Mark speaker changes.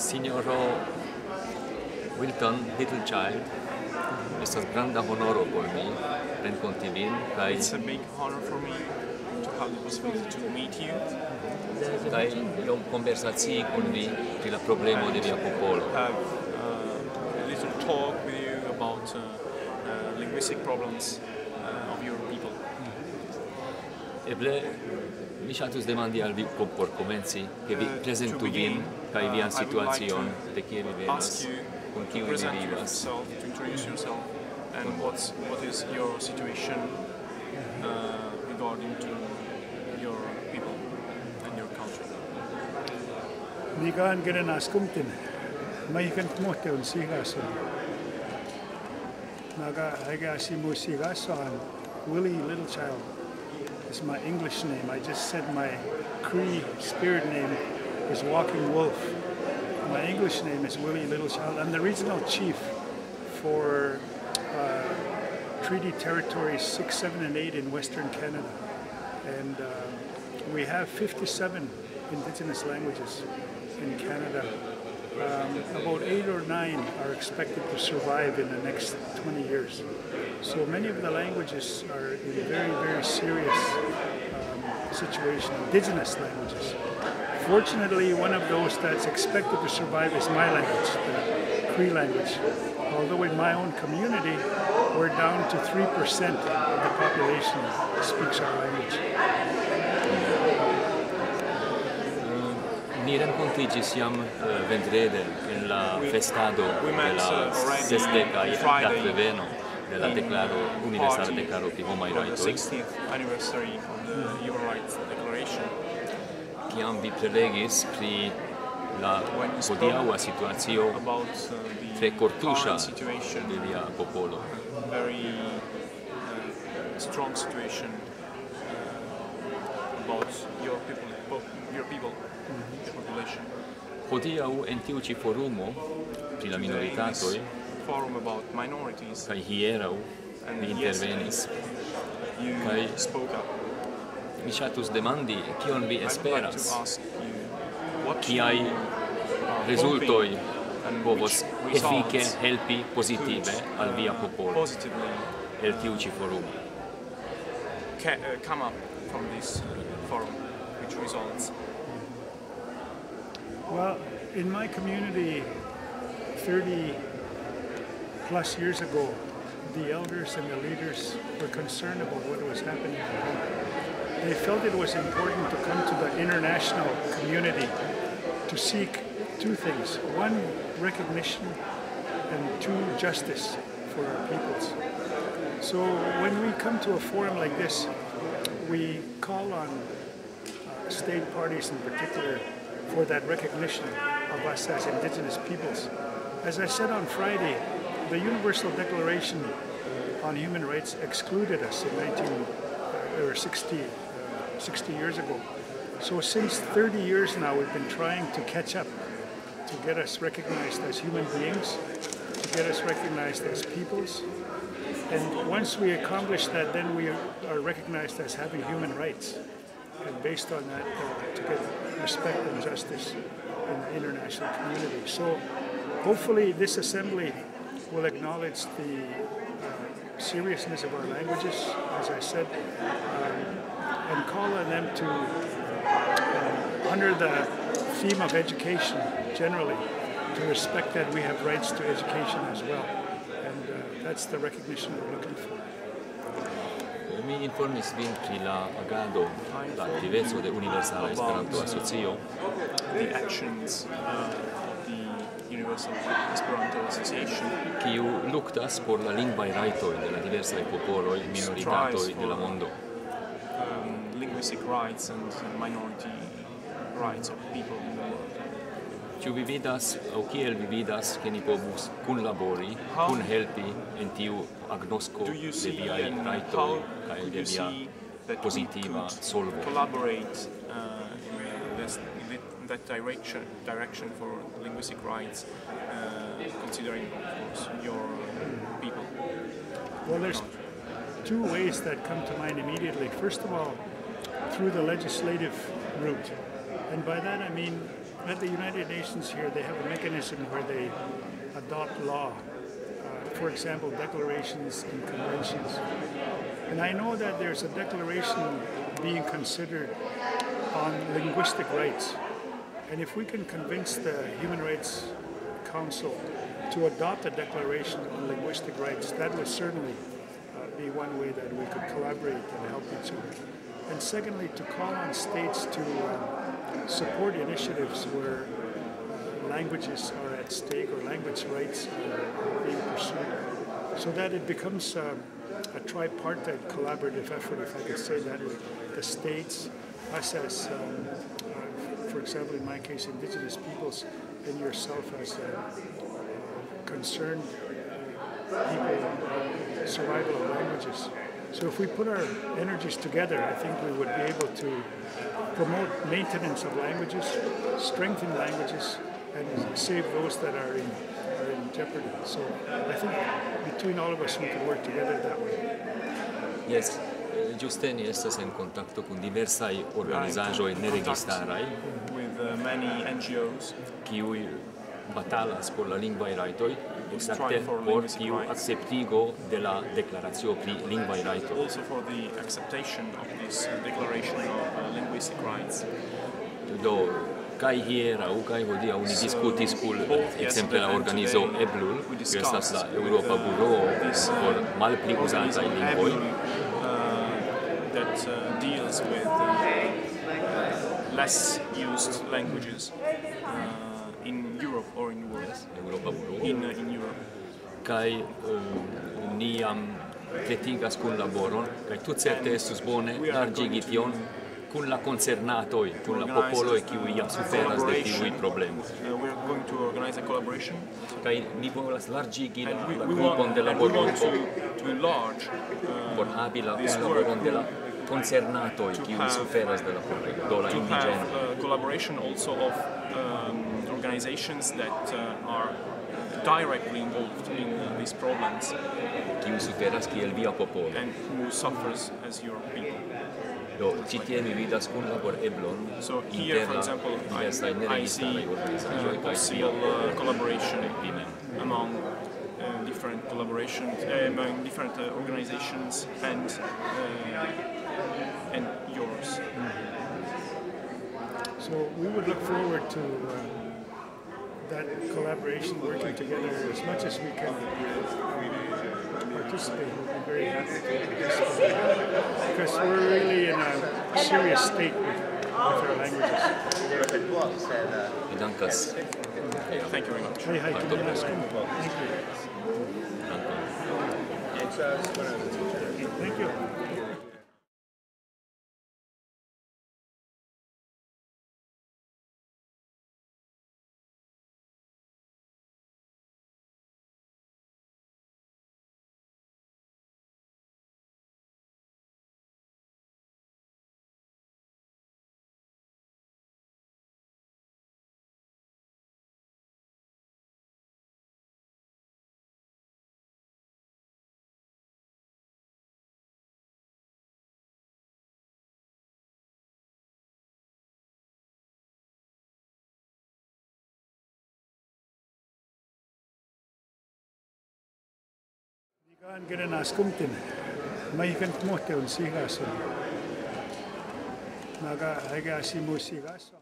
Speaker 1: Signoro Wilton Littlechild, estas granda honoro por mi renkonti vin kaj
Speaker 2: It's a big honor for me to have the possibility to meet you
Speaker 1: kaj iom konversacii kun vi pri la problemo de via popolo.
Speaker 2: have a little talk with you about linguistic problems of your people.
Speaker 1: Eble mi ŝatus demandi al vi por komenci, ke vi prezentu vin kaj vian situacion de kie vi venas,
Speaker 2: Ask you
Speaker 1: kun
Speaker 2: to
Speaker 1: kiu vi
Speaker 2: present
Speaker 1: vivas.
Speaker 2: yourself, to introduce yourself, and what is your situation regarding to your people and your country.
Speaker 3: Mikaan kenen askumtin, maikan muhteun sigasun. Naga agasimu sigasan, Willie Littlechild is my English name. I just said my Cree spirit name is Walking Wolf. My English name is Willie Littlechild. I'm the regional chief for Treaty Territories 6, 7, and 8 in Western Canada. And we have 57 Indigenous languages in Canada. About 8 or 9 are expected to survive in the next 20 years. So many of the languages are in a very, very serious situation, Indigenous languages. Fortunately, one of those that's expected to survive is my language, the Cree language. Although in my own community, we're down to 3% of the population speaks our language.
Speaker 1: Ni renkontiĝis jam vendrede en la festado de la sesdeka datreveno de la deklaro universala deklaro pri homaj
Speaker 2: For the
Speaker 1: rajtoj,
Speaker 2: 60th anniversary of the Human Rights Declaration,
Speaker 1: kiam vi prelegis pri la hodiaŭa situacio
Speaker 2: about
Speaker 1: tre
Speaker 2: the
Speaker 1: kortuŝa
Speaker 2: current situation,
Speaker 1: de via popolo.
Speaker 2: very strong situation about your people, the population.
Speaker 1: Hodiaŭ en tiu ĉi forumo pri la
Speaker 2: Today, in this
Speaker 1: minoritatoj
Speaker 2: forum about minorities,
Speaker 1: kaj hieraŭ
Speaker 2: and
Speaker 1: vi intervenis.
Speaker 2: you
Speaker 1: Kai-
Speaker 2: spoke up.
Speaker 1: Mi ŝatus demandi kion vi
Speaker 2: I would like
Speaker 1: esperas,
Speaker 2: to ask you what
Speaker 1: kiaj
Speaker 2: you
Speaker 1: rezultoj
Speaker 2: and
Speaker 1: povos
Speaker 2: which
Speaker 1: efike
Speaker 2: results
Speaker 1: helpi pozitive al via
Speaker 2: could
Speaker 1: popolo
Speaker 2: positively
Speaker 1: el tiu ĉi forumo.
Speaker 2: come up from this forum, which results.
Speaker 3: Well, in my community, 30 plus years ago, the elders and the leaders were concerned about what was happening at home. They felt it was important to come to the international community to seek two things. One, recognition, and two, justice for our peoples. So when we come to a forum like this, we call on state parties in particular for that recognition of us as Indigenous peoples. As I said on Friday, the Universal Declaration on Human Rights excluded us in 60 years ago. So since 30 years now, we've been trying to catch up, to get us recognized as human beings, to get us recognized as peoples. And once we accomplish that, then we are recognized as having human rights. And based on that, to get respect and justice in the international community. So hopefully this assembly will acknowledge the seriousness of our languages, as I said, and call on them to, under the theme of education generally, to respect that we have rights to education as well. And that's the recognition we're looking for.
Speaker 1: Mi informis vin pri la agado, la aktiveco de Universala Esperanto-Asocio,
Speaker 2: The actions of the Universal Esperanto-Asocio
Speaker 1: kiu luktas por la lingvaj rajtoj de la diversaj popoloj, minoritatoj de la mondo.
Speaker 2: Linguistic rights and minority rights of people in the world.
Speaker 1: Ĉu vi vidas aŭ kiel vi vidas ke ni povus kunlabori, kunhelpi en tiu agnosko
Speaker 2: Do you
Speaker 1: de
Speaker 2: see
Speaker 1: viaj
Speaker 2: and
Speaker 1: rajtoj
Speaker 2: how
Speaker 1: kaj
Speaker 2: could
Speaker 1: de
Speaker 2: you
Speaker 1: via
Speaker 2: see that we
Speaker 1: pozitiva
Speaker 2: could
Speaker 1: solvo?
Speaker 2: collaborate in that direction for linguistic rights, considering, of course, your people?
Speaker 3: Well, there's two ways that come to mind immediately. First of all, through the legislative route. And by that I mean at the United Nations here, they have a mechanism where they adopt law. For example, declarations and conventions. And I know that there's a declaration being considered on linguistic rights. And if we can convince the Human Rights Council to adopt a declaration on linguistic rights, that would certainly be one way that we could collaborate and help each other. And secondly, to call on states to support initiatives where languages are at stake or language rights are being pursued, so that it becomes a tripartite collaborative effort, if I could say that way. The states, us as, for example, in my case, indigenous peoples, and yourself as concerned people, survival of languages. So if we put our energies together, I think we would be able to promote maintenance of languages, strengthen languages, and save those that are in jeopardy. So I think between all of us we could work together that way.
Speaker 1: Yes. Giusteni estas en contacto con diversaj organizaĵoj neregistaraj,
Speaker 2: with many NGOs,
Speaker 1: kiuj batalas por la lingvaj rajtoj, ekzakte por tiu akceptigo de la deklaracio pri lingvaj rajtoj.
Speaker 2: Also for the acceptation of this declaration of linguistic rights.
Speaker 1: Do kaj hieraŭ kaj hodiaŭ ni diskutis kun ekzemple la organizo EBLUL, kiu estas la Eŭropa Buroo por malpli uzantaj lingvoj,
Speaker 2: that deals with less used languages in Europe or in the world. In Europe.
Speaker 1: Kaj ni jam pletigas kunlaboron, kaj tutcerte estus bone larĝigi tion kun la koncernatoj, kun la popoloj kiuj jam suferas de tiuj problemoj.
Speaker 2: We are going to organize a collaboration.
Speaker 1: Kaj ni volas larĝigi la grupon de laborgrupo por havi la kunlaboron de la concernatoj kiuj suferas de la problemo, do la indiĝenoj.
Speaker 2: To have collaboration also of organizations that are directly involved in these problems.
Speaker 1: Kiuj suferas kiel via popolo.
Speaker 2: And who suffers as your people.
Speaker 1: Do ĉi tie mi vidas kunlaboreblon
Speaker 2: inter la
Speaker 1: diversaj neregistaraj organizaĵoj kaj
Speaker 2: possible collaboration among different organizations and yours.
Speaker 3: So we would look forward to that collaboration, working together as much as we can participate. We'll be very happy to participate because we're really in a serious state with our languages.
Speaker 2: Thank you very much.
Speaker 3: Thank you. Kan kenen askumtin, maikan kumuhte on sigasun. Naga hega asimu sigasun.